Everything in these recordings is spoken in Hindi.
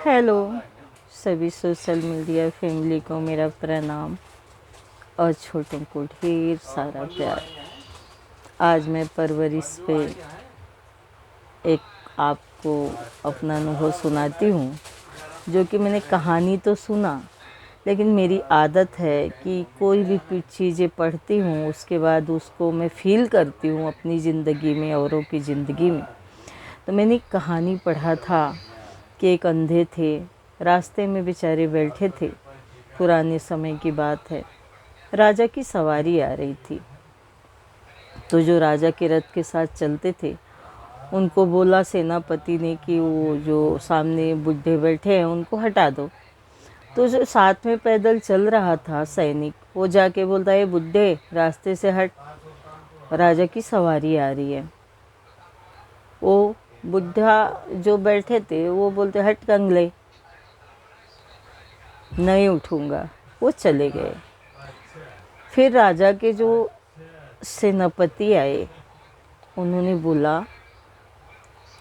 हेलो सभी सोशल मीडिया फैमिली को मेरा प्रणाम और छोटों को ढेर सारा प्यार। आज मैं परवरिश पे एक आपको अपना अनुभव सुनाती हूँ, जो कि मैंने कहानी तो सुना, लेकिन मेरी आदत है कि कोई भी चीज़ें पढ़ती हूँ उसके बाद उसको मैं फील करती हूँ अपनी ज़िंदगी में, औरों की ज़िंदगी में। तो मैंने एक कहानी पढ़ा था कि एक अंधे थे, रास्ते में बेचारे बैठे थे। पुराने समय की बात है, राजा की सवारी आ रही थी। तो जो राजा के रथ के साथ चलते थे उनको बोला सेनापति ने कि वो जो सामने बुढ़े बैठे हैं उनको हटा दो। तो जो साथ में पैदल चल रहा था सैनिक, वो जाके बोलता है, बुढ़े रास्ते से हट, राजा की सवारी आ रही है। वो बुढ़ा जो बैठे थे वो बोलते, हट कंगले, नहीं उठूंगा। वो चले गए। फिर राजा के जो सेनापति आए, उन्होंने बोला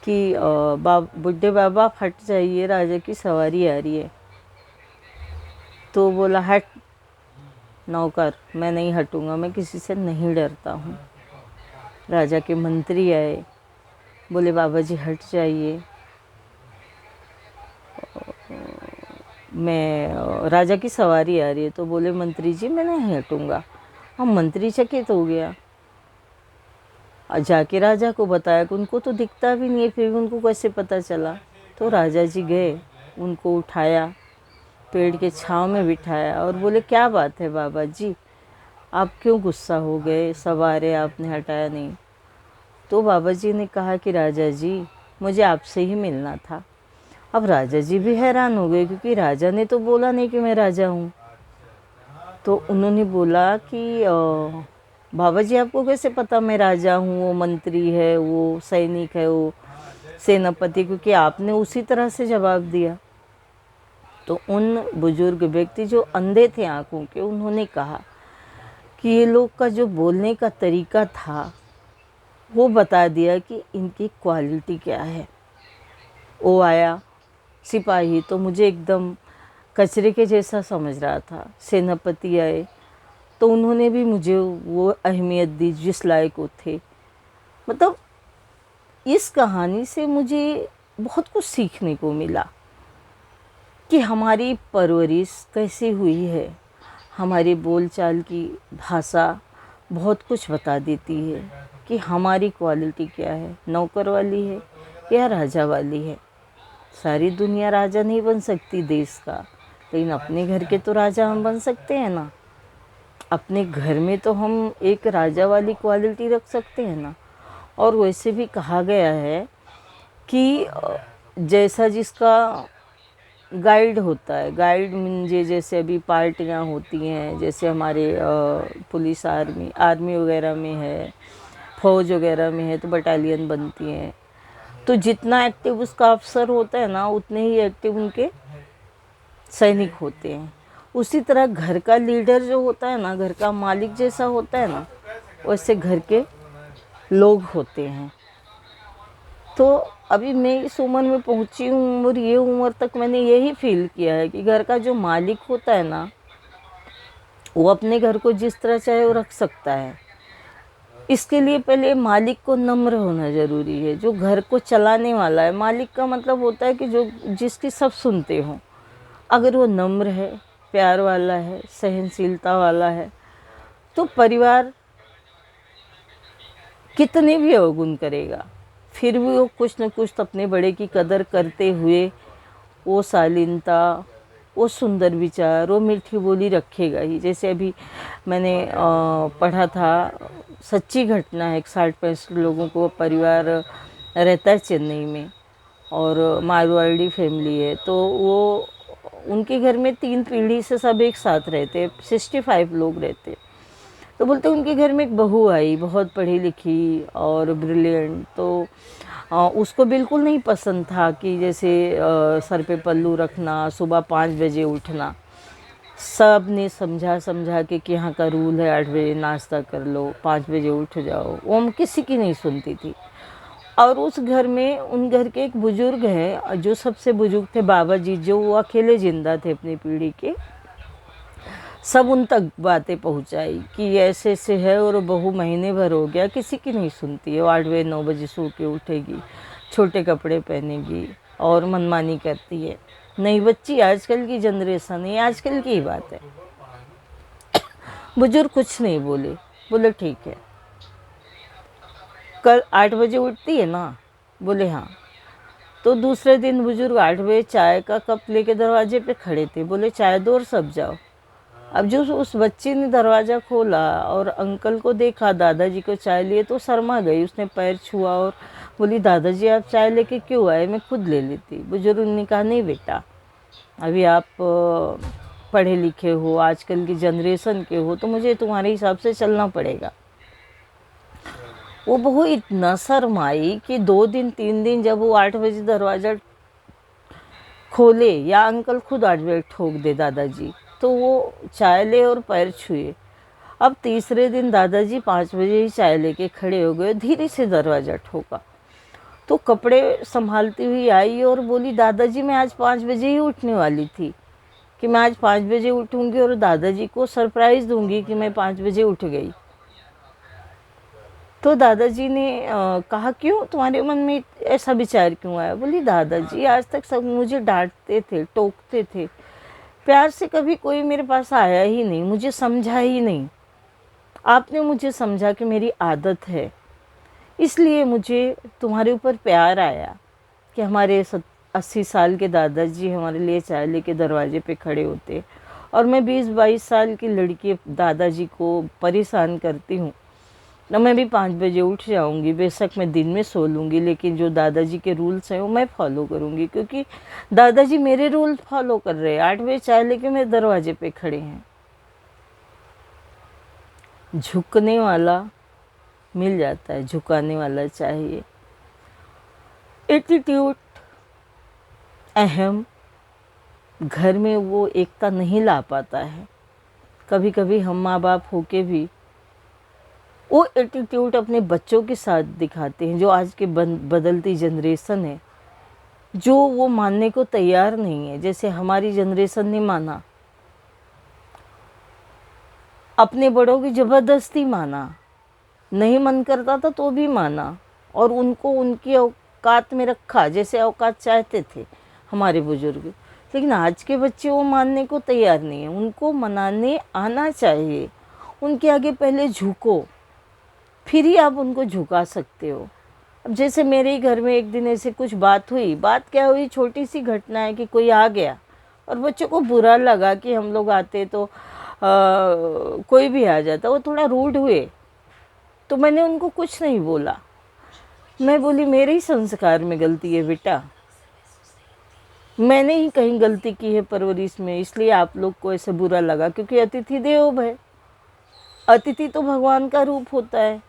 कि बुढ़े बाबा हट जाइए, राजा की सवारी आ रही है। तो बोला, हट नौकर, मैं नहीं हटूंगा, मैं किसी से नहीं डरता हूँ। राजा के मंत्री आए, बोले बाबा जी हट जाइए, मैं राजा की सवारी आ रही है। तो बोले मंत्री जी मैं नहीं हटूंगा। हम मंत्री चकित हो गया, जाके राजा को बताया कि उनको तो दिखता भी नहीं है, फिर भी उनको कैसे पता चला। तो राजा जी गए, उनको उठाया, पेड़ के छांव में बिठाया और बोले, क्या बात है बाबा जी, आप क्यों गुस्सा हो गए, सवारे आपने हटाया नहीं। तो बाबा जी ने कहा कि राजा जी मुझे आपसे ही मिलना था। अब राजा जी भी हैरान हो गए, क्योंकि राजा ने तो बोला नहीं कि मैं राजा हूँ। तो उन्होंने बोला कि बाबा जी आपको कैसे पता मैं राजा हूँ, वो मंत्री है, वो सैनिक है, वो सेनापति, क्योंकि आपने उसी तरह से जवाब दिया। तो उन बुजुर्ग व्यक्ति जो अंधे थे आँखों के, उन्होंने कहा कि ये लोग का जो बोलने का तरीका था वो बता दिया कि इनकी क्वालिटी क्या है। वो आया सिपाही, तो मुझे एकदम कचरे के जैसा समझ रहा था। सेनापति आए तो उन्होंने भी मुझे वो अहमियत दी जिस लायक वो थे। मतलब इस कहानी से मुझे बहुत कुछ सीखने को मिला कि हमारी परवरिश कैसी हुई है। हमारी बोलचाल की भाषा बहुत कुछ बता देती है कि हमारी क्वालिटी क्या है, नौकर वाली है या राजा वाली है। सारी दुनिया राजा नहीं बन सकती देश का, लेकिन अपने घर के तो राजा हम बन सकते हैं ना। अपने घर में तो हम एक राजा वाली क्वालिटी रख सकते हैं ना। और वैसे भी कहा गया है कि जैसा जिसका गाइड होता है, गाइड मुझे जैसे अभी पार्टियां होती हैं, जैसे हमारे पुलिस आर्मी वगैरह में है, फौज वगैरह में है, तो बटालियन बनती हैं। तो जितना एक्टिव उसका अफसर होता है ना, उतने ही एक्टिव उनके सैनिक होते हैं। उसी तरह घर का लीडर जो होता है ना, घर का मालिक जैसा होता है ना, वैसे घर के लोग होते हैं। तो अभी मैं इस उम्र में पहुंची हूँ और ये उम्र तक मैंने यही फील किया है कि घर का जो मालिक होता है ना, वो अपने घर को जिस तरह चाहे वो रख सकता है। इसके लिए पहले मालिक को नम्र होना ज़रूरी है। जो घर को चलाने वाला है, मालिक का मतलब होता है कि जो जिसकी सब सुनते हों। अगर वो नम्र है, प्यार वाला है, सहनशीलता वाला है, तो परिवार कितने भी अवगुण करेगा, फिर भी वो कुछ न कुछ अपने बड़े की कदर करते हुए वो शालीनता, वो सुंदर विचार, वो मीठी बोली रखेगा ही। जैसे अभी मैंने पढ़ा था, सच्ची घटना है, 60-65 लोगों को परिवार रहता है चेन्नई में, और मारवाड़ी फैमिली है। तो वो उनके घर में 3 पीढ़ी से सब एक साथ रहते, 65 लोग रहते। तो बोलते उनके घर में एक बहू आई, बहुत पढ़ी लिखी और ब्रिलियंट। तो उसको बिल्कुल नहीं पसंद था कि जैसे सर पे पल्लू रखना, सुबह 5 बजे उठना। सब ने समझा समझा के कि यहाँ का रूल है 8 बजे नाश्ता कर लो, 5 बजे उठ जाओ। वो हम किसी की नहीं सुनती थी। और उस घर में उन घर के एक बुजुर्ग हैं जो सबसे बुजुर्ग थे, बाबा जी, जो वो अकेले जिंदा थे अपनी पीढ़ी के। सब उन तक बातें पहुंचाई कि ऐसे ऐसे है, और बहू महीने भर हो गया किसी की नहीं सुनती है। वो 8 बजे 9 बजे सो के उठेगी, छोटे कपड़े पहनेगी और मनमानी करती है। नहीं बच्ची, आजकल की जनरेशन है, आजकल की ही बात है। बुजुर्ग कुछ नहीं बोले, बोले ठीक है। कल 8 बजे उठती है ना? बोले हाँ। तो दूसरे दिन बुजुर्ग 8 बजे चाय का कप लेके दरवाजे पे खड़े थे। बोले चाय दो और सब जाओ। अब जो उस बच्चे ने दरवाज़ा खोला और अंकल को देखा, दादाजी को चाय लिए, तो शर्मा गई। उसने पैर छुआ और बोली दादाजी आप चाय लेके क्यों आए, मैं खुद ले लेती। बुजुर्ग ने कहा नहीं बेटा, अभी आप पढ़े लिखे हो, आजकल की जनरेशन के हो, तो मुझे तुम्हारे हिसाब से चलना पड़ेगा। वो बहू इतना शर्माई कि 2 दिन 3 दिन जब वो 8 बजे दरवाज़ा खोले या अंकल खुद 8 बजे ठोक दे दादाजी, तो वो चाय ले और पैर छुए। अब तीसरे दिन दादाजी 5 बजे ही चाय लेके खड़े हो गए, धीरे से दरवाज़ा ठोका। तो कपड़े संभालती हुई आई और बोली दादाजी मैं आज 5 बजे ही उठने वाली थी, कि मैं आज 5 बजे उठूँगी और दादाजी को सरप्राइज़ दूंगी कि मैं 5 बजे उठ गई। तो दादाजी ने कहा क्यों, तुम्हारे मन में ऐसा विचार क्यों आया? बोली दादाजी आज तक सब मुझे डांटते थे, टोकते थे, प्यार से कभी कोई मेरे पास आया ही नहीं, मुझे समझा ही नहीं। आपने मुझे समझा कि मेरी आदत है, इसलिए मुझे तुम्हारे ऊपर प्यार आया कि हमारे 80 साल के दादाजी हमारे लिए चाय लेके दरवाजे पे खड़े होते, और मैं 20-22 साल की लड़की दादाजी को परेशान करती हूँ ना। मैं भी 5 बजे उठ जाऊंगी, बेशक मैं दिन में सो लूँगी, लेकिन जो दादाजी के रूल्स हैं वो मैं फॉलो करूँगी, क्योंकि दादाजी मेरे रूल फॉलो कर रहे हैं। 8 बजे चाय लेके मेरे दरवाजे पे खड़े हैं। झुकने वाला मिल जाता है, झुकाने वाला चाहिए। एटीट्यूड अहम घर में वो एकता नहीं ला पाता है। कभी कभी हम माँ बाप होके भी वो एटीट्यूड अपने बच्चों के साथ दिखाते हैं, जो आज के बदलती जनरेशन है, जो वो मानने को तैयार नहीं है। जैसे हमारी जनरेशन ने माना, अपने बड़ों की ज़बरदस्ती माना, नहीं मन करता था तो भी माना, और उनको उनकी औकात में रखा, जैसे औकात चाहते थे हमारे बुजुर्ग। लेकिन आज के बच्चे वो मानने को तैयार नहीं है। उनको मनाने आना चाहिए। उनके आगे पहले झुको, फिर ही आप उनको झुका सकते हो। अब जैसे मेरे ही घर में एक दिन ऐसे कुछ बात हुई। बात क्या हुई, छोटी सी घटना है कि कोई आ गया और बच्चों को बुरा लगा कि हम लोग आते तो कोई भी आ जाता, वो थोड़ा रूड हुए, तो मैंने उनको कुछ नहीं बोला। मैं बोली मेरे ही संस्कार में गलती है बेटा, मैंने ही कहीं गलती की है परवरिश में, इसलिए आप लोग को ऐसे बुरा लगा, क्योंकि अतिथि देवो भव, अतिथि तो भगवान का रूप होता है।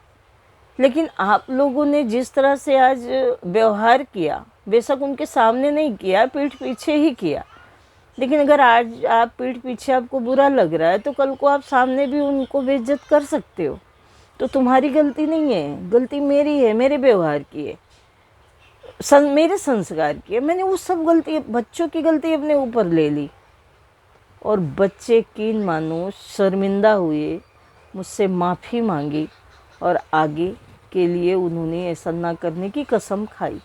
लेकिन आप लोगों ने जिस तरह से आज व्यवहार किया, बेशक उनके सामने नहीं किया, पीठ पीछे ही किया, लेकिन अगर आज आप पीठ पीछे आपको बुरा लग रहा है, तो कल को आप सामने भी उनको बेइज्जत कर सकते हो। तो तुम्हारी गलती नहीं है, गलती मेरी है, मेरे व्यवहार की है, मेरे संस्कार की है। मैंने वो सब गलती, बच्चों की गलती अपने ऊपर ले ली, और बच्चे कीन मानो शर्मिंदा हुए, मुझसे माफ़ी मांगी, और आगे के लिए उन्होंने ऐसा ना करने की कसम खाई।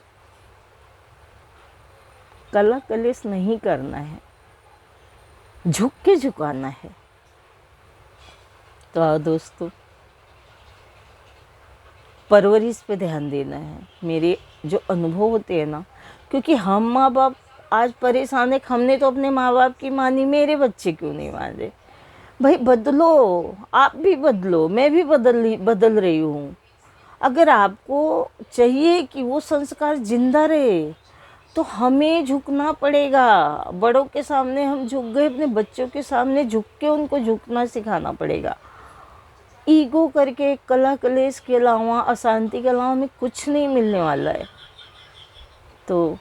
कला कलेश नहीं करना है, झुक के झुकाना है। तो आओ दोस्तों, परवरिश पे ध्यान देना है। मेरे जो अनुभव होते हैं ना, क्योंकि हम माँ बाप आज परेशान है, हमने तो अपने माँ बाप की मानी, मेरे बच्चे क्यों नहीं मान रहे? भाई बदलो, आप भी बदलो, मैं भी बदल रही हूँ। अगर आपको चाहिए कि वो संस्कार जिंदा रहे, तो हमें झुकना पड़ेगा। बड़ों के सामने हम झुक गए, अपने बच्चों के सामने झुक के उनको झुकना सिखाना पड़ेगा। ईगो करके कला कलेश के अलावा, अशांति के अलावा हमें कुछ नहीं मिलने वाला है। तो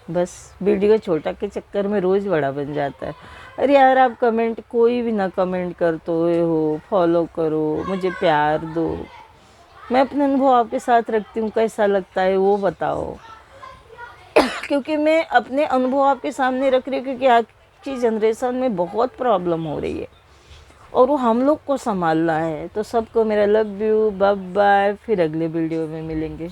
बस वीडियो छोटा के चक्कर में रोज़ बड़ा बन जाता है। अरे यार, आप कमेंट कोई भी ना कमेंट करते हो, फॉलो करो, मुझे प्यार दो, मैं अपने अनुभव आपके साथ रखती हूँ, कैसा लगता है वो बताओ। क्योंकि मैं अपने अनुभव आपके सामने रख रही हूँ, क्योंकि आज की जनरेशन में बहुत प्रॉब्लम हो रही है और वो हम लोग को संभालना है। तो सबको मेरा लव यू, बाय बाय, फिर अगले वीडियो में मिलेंगे।